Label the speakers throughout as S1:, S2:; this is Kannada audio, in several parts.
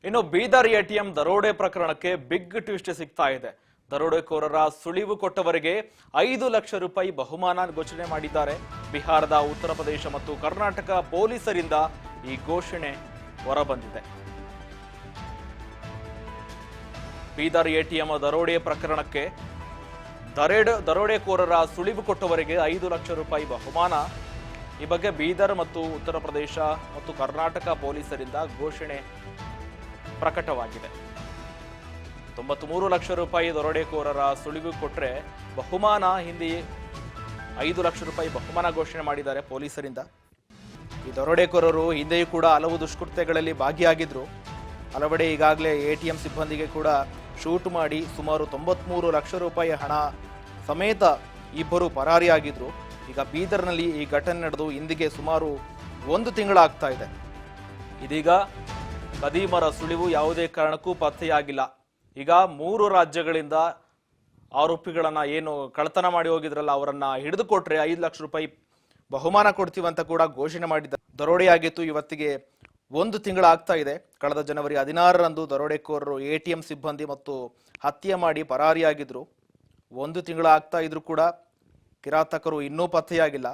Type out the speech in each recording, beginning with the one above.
S1: ಇನ್ನು ಬೀದರ್ ಎಟಿಎಂ ದರೋಡೆ ಪ್ರಕರಣಕ್ಕೆ ಬಿಗ್ ಟ್ವಿಸ್ಟ್ ಸಿಗ್ತಾ ಇದೆ. ದರೋಡೆಕೋರರ ಸುಳಿವು ಕೊಟ್ಟವರಿಗೆ 5 ಲಕ್ಷ ರೂಪಾಯಿ ಬಹುಮಾನ ಘೋಷಣೆ ಮಾಡಿದ್ದಾರೆ. ಬಿಹಾರದ, ಉತ್ತರ ಪ್ರದೇಶ ಮತ್ತು ಕರ್ನಾಟಕ ಪೊಲೀಸರಿಂದ ಈ ಘೋಷಣೆ ಹೊರಬಂದಿದೆ. ಬೀದರ್ ಎಟಿಎಂ ದರೋಡೆ ಪ್ರಕರಣಕ್ಕೆ ದರೋಡೆಕೋರರ ಸುಳಿವು ಕೊಟ್ಟವರಿಗೆ 5 ಲಕ್ಷ ರೂಪಾಯಿ ಬಹುಮಾನ. ಈ ಬಗ್ಗೆ ಬೀದರ್ ಮತ್ತು ಉತ್ತರ ಪ್ರದೇಶ ಮತ್ತು ಕರ್ನಾಟಕ ಪೊಲೀಸರಿಂದ ಘೋಷಣೆ ಪ್ರಕಟವಾಗಿದೆ. 93 ಲಕ್ಷ ರೂಪಾಯಿ ದರೋಡೆಕೋರರ ಸುಳಿವು ಕೊಟ್ಟರೆ ಬಹುಮಾನ, ಹಿಂದೆ 5 ಲಕ್ಷ ರೂಪಾಯಿ ಬಹುಮಾನ ಘೋಷಣೆ ಮಾಡಿದ್ದಾರೆ ಪೊಲೀಸರಿಂದ. ಈ ದರೋಡೆಕೋರರು ಹಿಂದೆಯೂ ಕೂಡ ಹಲವು ದುಷ್ಕೃತ್ಯಗಳಲ್ಲಿ ಭಾಗಿಯಾಗಿದ್ರು. ಹಲವೆಡೆ ಈಗಾಗಲೇ ಎಟಿಎಂ ಸಿಬ್ಬಂದಿಗೆ ಕೂಡ ಶೂಟ್ ಮಾಡಿ ಸುಮಾರು 93 ಲಕ್ಷ ರೂಪಾಯಿ ಹಣ ಸಮೇತ ಇಬ್ಬರು ಪರಾರಿಯಾಗಿದ್ರು. ಈಗ ಬೀದರ್ನಲ್ಲಿ ಈ ಘಟನೆ ನಡೆದು ಇಂದಿಗೆ ಸುಮಾರು 1 ತಿಂಗಳಾಗ್ತಾ ಇದೆ. ಇದೀಗ ಖದೀಮರ ಸುಳಿವು ಯಾವುದೇ ಕಾರಣಕ್ಕೂ ಪತ್ತೆಯಾಗಿಲ್ಲ. ಈಗ 3 ರಾಜ್ಯಗಳಿಂದ ಆರೋಪಿಗಳನ್ನ ಏನು ಕಳ್ಳತನ ಮಾಡಿ ಹೋಗಿದ್ರಲ್ಲ ಅವರನ್ನ ಹಿಡಿದುಕೊಟ್ರೆ 5 ಲಕ್ಷ ರೂಪಾಯಿ ಬಹುಮಾನ ಕೊಡ್ತೀವಂತ ಕೂಡ ಘೋಷಣೆ ಮಾಡಿದ್ದಾರೆ. ದರೋಡೆಯಾಗಿತ್ತು ಇವತ್ತಿಗೆ 1 ತಿಂಗಳಾಗ್ತಾ ಇದೆ. ಕಳೆದ ಜನವರಿ 16ರಂದು ದರೋಡೆಕೋರರು ಎಟಿಎಂ ಸಿಬ್ಬಂದಿ ಮತ್ತು ಹತ್ಯೆ ಮಾಡಿ ಪರಾರಿಯಾಗಿದ್ರು. 1 ತಿಂಗಳಾಗ್ತಾ ಇದ್ರು ಕೂಡ ಕಿರಾತಕರು ಇನ್ನೂ ಪತ್ತೆಯಾಗಿಲ್ಲ.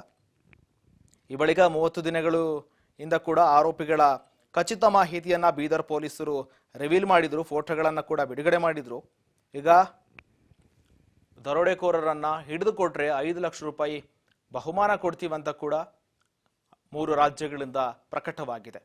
S1: ಈ ಬಳಿಕ 30 ದಿನಗಳು ಇಂದ ಕೂಡ ಆರೋಪಿಗಳ ಖಚಿತ ಮಾಹಿತಿಯನ್ನ ಬೀದರ್ ಪೊಲೀಸರು ರಿವೀಲ್ ಮಾಡಿದ್ರು. ಫೋಟೋಗಳನ್ನ ಕೂಡ ಬಿಡುಗಡೆ ಮಾಡಿದ್ರು. ಈಗ ದರೋಡೆಕೋರರನ್ನ ಹಿಡಿದುಕೊಟ್ರೆ 5 ಲಕ್ಷ ರೂಪಾಯಿ ಬಹುಮಾನ ಕೊಡ್ತೀವಂತ ಕೂಡ 3 ರಾಜ್ಯಗಳಿಂದ ಪ್ರಕಟವಾಗಿದೆ.